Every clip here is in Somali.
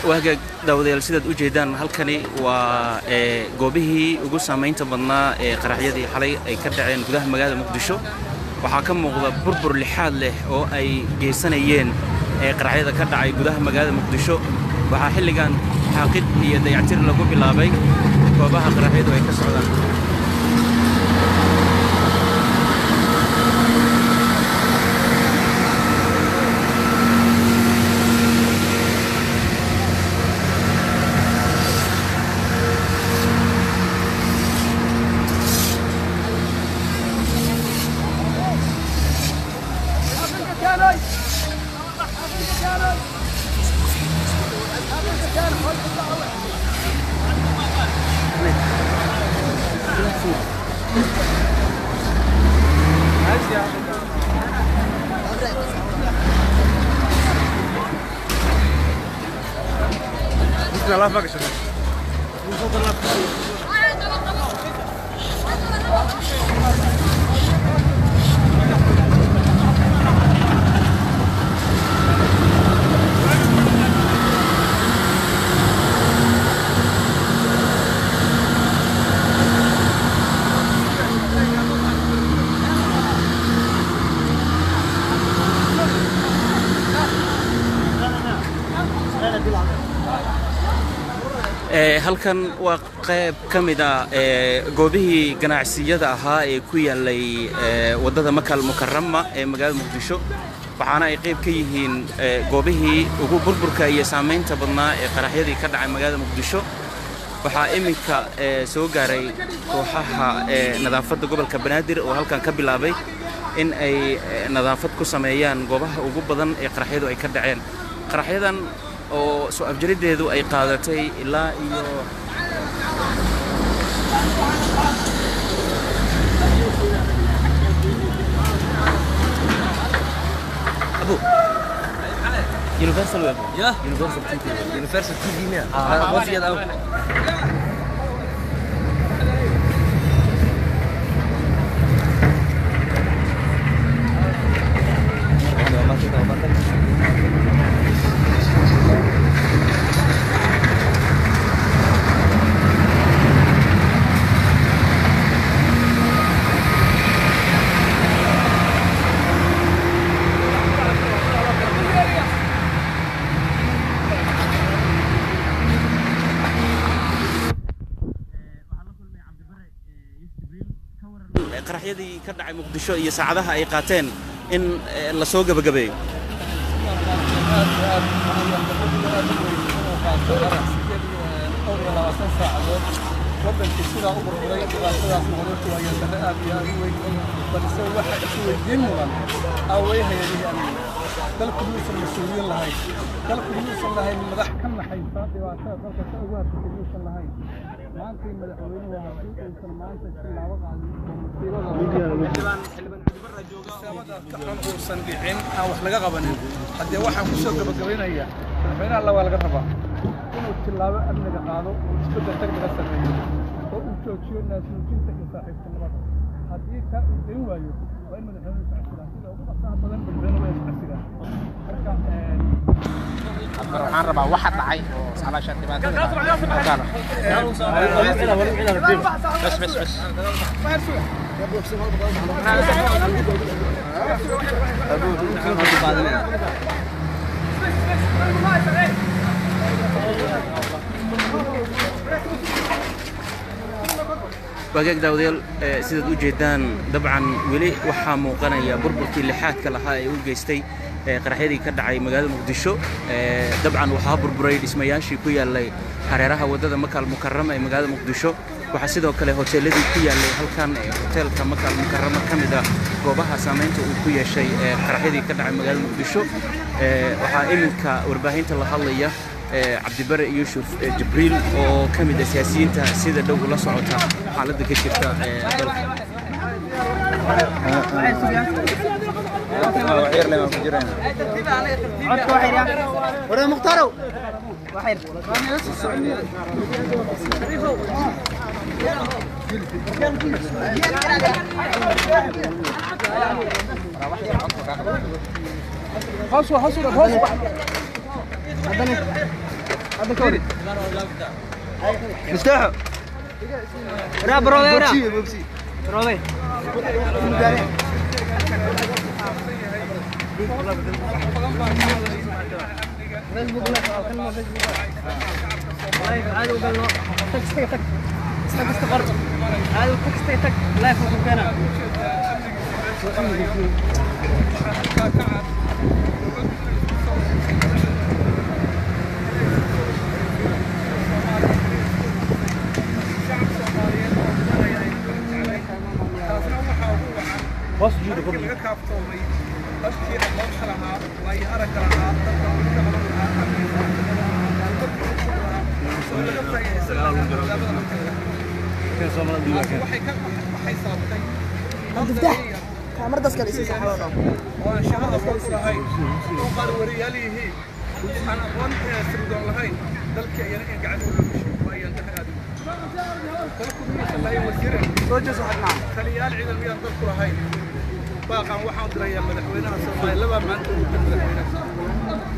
وهجا داوديل سيدad u jeedaan halkani waa goobihii ugu saameynta badnaa qaraxyadii xalay ay ka dhaceen gudaha magaalada Muqdisho waxa ka muuqda burbur lixaad leh oo ay geysanayeen qaraxyada ka dhacay gudaha magaalada Muqdisho waxa xilligan xaqid iyo dayactir lagu bilaabay goobaha qaraxyadu ay ka socdaan الله فاكر شباب halkan waa qayb kamid ah goobihii ganacsiyada ahaa ee ku yaalay wadada Makal Mukarrama ee magaalada Muqdisho waxaana ay qayb ka yihiin goobihii ugu burburka iyo saameynta badnaa ee qaraxyadii ka dhacay magaalada Muqdisho waxa iminka soo gaaray kooxaha nadaafadda gobolka Banaadir oo halkan ka bilaabay in ay nadaafad ku sameeyaan goobaha ugu badan ee qaraxyadu ay ka dhaceen qaraxyadan oo soo afjarideedu ay qaadatay ilaa iyo Abu Universal Web ya Universal TV nya masih ada qaraxyadii ka dhacay Muqdisho iyo saacadaha ay qaateen in la soo gabagabeeyo waddanka sida ugu horay dhibaatadaas noloshu ay aad iyo aad u weyn balse waxa isu weydiin mudan away hay'adaha dalku wuxuu mas'uuliyin lahayd dalku wuxuu lahayd madax ka naxaysa dhibaatada dalka ka ugu hadlaysan lahayd maanta madaxweynuhu waa masuul maanta tilaabo qaaday uusan dhicin wax laga qabanin hadii waxaan ku soo gabagabeynaya madaxweynaha la waa laga rabaa inuu tilaabo amniga qaado isbedel degdeg ah sameeyo oo uu joojiyo naasnuujinta iyo saaxiibtinimada haddii ka uu dayn waayo waa in madaxweynuhu socodsiiyaa sida ugu dhaqsaha badan madaxweynuhu waa socodsiiyaa marka waxaan rabaa waxa dhacay oo salaashan dhibaatada wagaag daawadayaal sidaad u jeedaan dabcan weli waxaa muuqanaya burburkii lixaadka lahaa ee u geystay qaraxyadii ka dhacay magaalada Muqdisho dabcan waxaa burburay dhismayaashii ku yaalay hareeraha wadada Makal Mukarrama ee magaalada Muqdisho waxa sidoo kale hoteeladii ku yaalay halkan hoteelka Makal Mukarrama kamid ah goobaha saameynta uu ku yeeshay qaraxyadii ka dhacay magaalada Muqdisho waxa iminka warbaahinta la hadlaya Cabdibare Yuusuf Jibriil oo kamid ah siyaasiyiinta sida dhow la socota xaaladda ka jirta dalka وحير لما فجرنا عدت وحير يا ورا مختارو وحير مفتاحه لا برودي برودي بس جيده كله كافتومي أشتي الله خلها ويأرك لها تفتح كاميرا دسك الاساس وان شاء الله هاي وقال وريالي هي انا وان سردون لهي دلك يعني قاعد وهي انت هذه تركوا من الله يوزيره سوجس وحنا خليال عيد المياه دلك هاي باقا waxaan diraya madaxweynaha Soomaaliya laba maanta uu madaxweynaha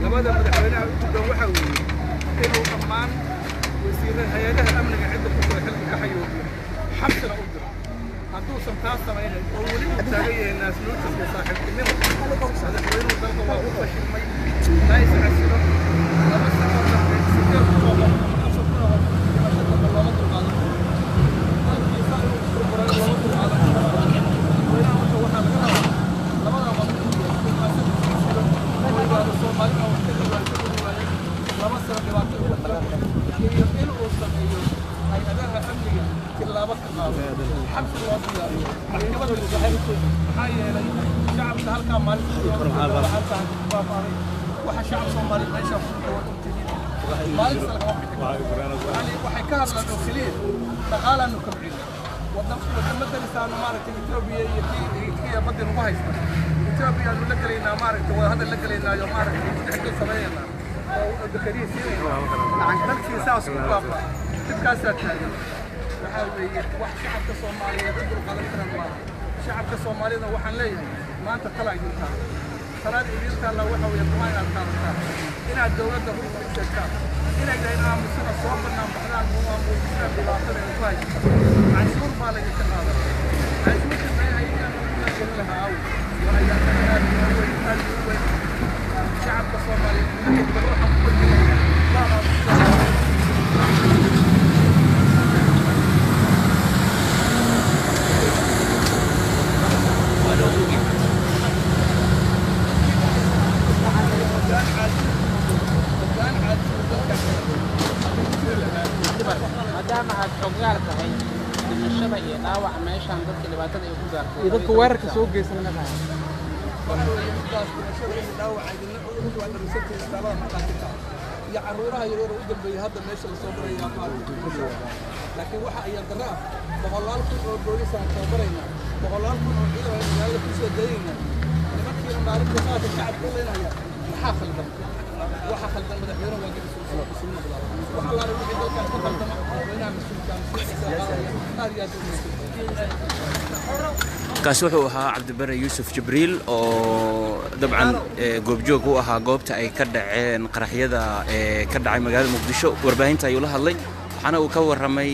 labada madaxweynaha uu waxa uu inuu dhammaan wasiirada hay'adaha amniga cidda ku soo xilka ka xayoobiyo xabsina u diro hadduu santaas sameeyay oo wali u taagay naas nuuska saaxiibtinimo madaxweynuhu dalka waa u fashilmay ra'iis asiro laba sano وحشعب صومالي ما يشوف مالك waxay ka hadlaan oo kaliya dagaalano kabciid wadamada lisaano maaragtay Ethiopia iyo Kenya badan ugu haysta Ethiopia la galeynaa maaragtay waa hadal la galeynaayo maaragtay xigta sameeyna oo dakariisiin lacag dalkii saas u baaba dadkaas taagan waxa weeye wax shacabka Soomaaliyeed u qadan karaan ma shacabka Soomaaliyeed waxaan leeyahay maanta kala idinka salaad idinka la waxa weeye ma inaad qaadataa inaad dawladda u isticmaashaa inaad leedahay mas'uul soo banaan baxdaan oo aan dhibaatada ay tahay cashuur baa laga qaadaa cashuurta ma ay ayaan lahaa waa ayaan shacabka Soomaaliyeed waxaan ku leeyahay maadaama aad xogaal tahay dhimashada iyo dhaawaca meeshaan dadka dhibaatada ay ku gaartay iyo dadka weerarka soo geysan ma tahay يا عروضها يروح يقدم بهذا الناس اللي صبروا يا قارئ لكن واحد يدرى بغلال كل بوليس عن صبرنا بغلال كل إذا هذا كل شيء دينا نمكن ما نعرف جماعة الشعب كلنا يا محافل دم وحافل دم بدأ يروح واجد سنة وحلا يروح يدور كان خطر دم وينام مسؤول كان kaas wuxuu ahaa Cabdibare Yuusuf Jibriil oo dabcan goobjoog u ahaa goobta ay ka dhaceen qaraxyada ka dhacay magaalada Muqdisho warbaahinta ayuu la hadlay waxaana uu ka waramay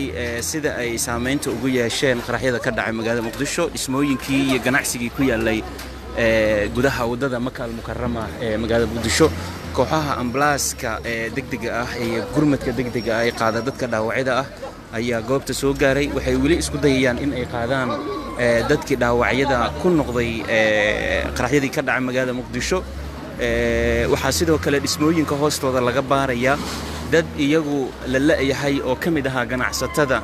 sida ay saameynta ugu yeesheen qaraxyada ka dhacay magaalada Muqdisho ismooyinkii iyo ganacsigii ku yaalay gudaha wadada Makal Mukarrama ee magaalada Muqdisho kooxaha ambalaaska degdega ah ee gurmadka degdega ah ay qaada dadka dhaawacyada ah ayaa goobta soo gaaray waxay wali isku dayayaan in ay qaadaan dadkii dhaawacyada ku noqday qaraxyadii ka dhacay magaalada Muqdisho waxa sidoo kale dhismooyinka hoostooda laga baaraya dad iyagu la la'yahay oo kamid aha ganacsatada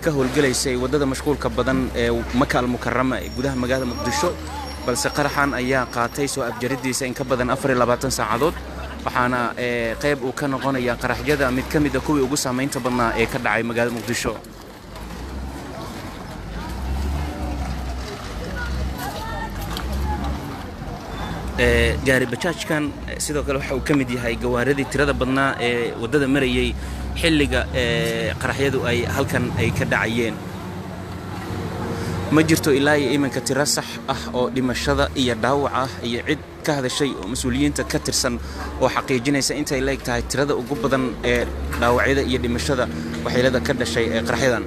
ka howlgalaysay wadada mashquulka badan ee Makal Mukarrama ee gudaha magaalada Muqdisho balse qaraxan ayaa qaatay soo afjaridiisa in ka badan 24 saacadood waxaana qayb uu ka noqonaya qaraxyada mid kamid ah kuwii ugu saameynta badnaa ee ka dhacay magaalada Muqdisho gaari bajaajkan sidoo kale waxa uu kamid yahay gawaaridii tirada badnaa ee wadada marayay xilliga qaraxyadu ay halkan ay ka dhacayeen ma jirto ilaa iyo iminka tiro sax ah oo dhimashada iyo dhaawac ah iyo cid ka hadashay oo mas'uuliyiinta ka tirsan oo xaqiijinaysa intay leeg tahay tirada ugu badan ee dhaawacyada iyo dhimashada waxyeelada ka dhashay ee qaraxyadan.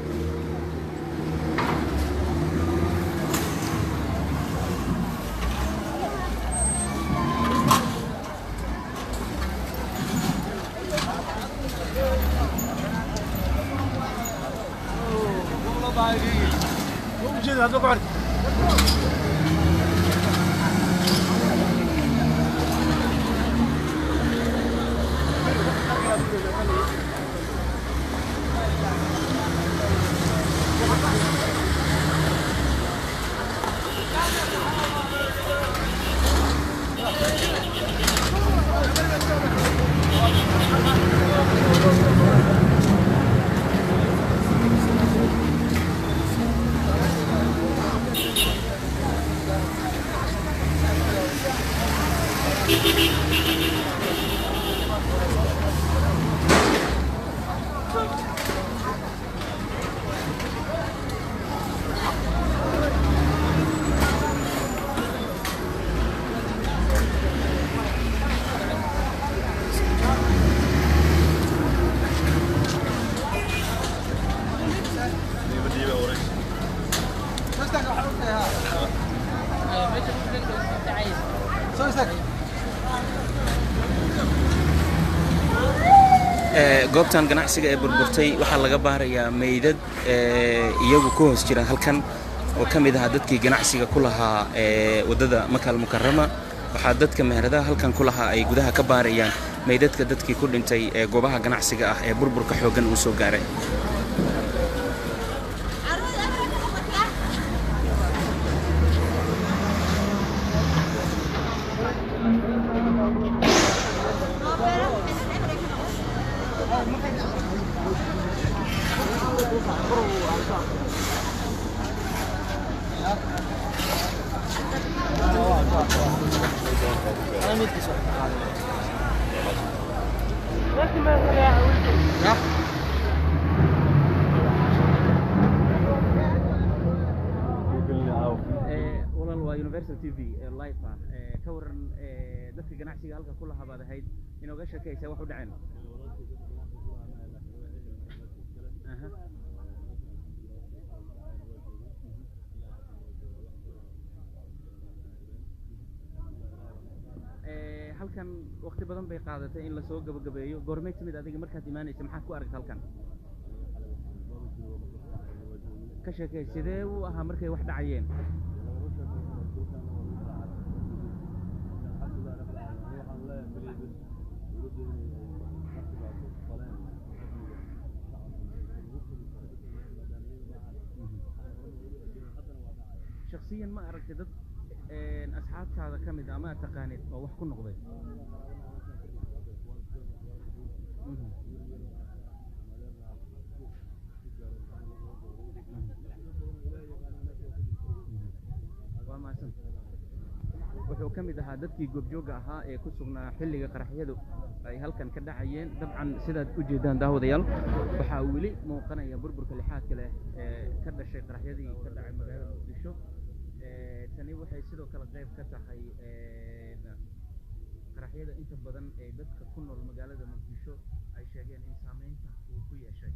goobtan ganacsiga ee burburtay waxaa laga baarayaa meydad iyagu ku hoos jira halkan oo ka mid ah dadkii ganacsiga ku lahaa wadada Makal Mukarrama. waxaa dadka meheradaha halkan ku lahaa ay gudaha ka baarayaan meydadka dadkii ku dhintay ee goobaha ganacsiga ah ee burburka xoogan uu soo gaaray. Universal TV live ka waran dadka ganacsiga halka ku lahaa baad ahayd inooga sheekaysa wax u dhaceen. halkan waqti badan bay qaadatay in la soo gabagabeeyo. goormay timid adiga markaad imaanaysa maxaad ku aragtay halkan? ka sheekay sidee uu ahaa markay wax dhacayeen? شخصيا ما أردت ضد أصحاب هذا كمد ما تقانيت أو وحكون نقضي وما سنت wuxuu ka mid ahaa dadkii goobjooga ahaa ee ku sugnaa xilliga qaraxyadu ay halkan ka dhacayeen. dabcan sidaad u jeedaan daawadayaal waxaa weli muuqanaya burburka lixaadka leh ee ka dhashay qaraxyadii ka dhacay magaalada Muqdisho. tani waxay sidoo kale qayb ka tahay qaraxyada inta badan ee dadka ku nool magaalada Muqdisho ay sheegeen in saameynta uu ku yeeshay.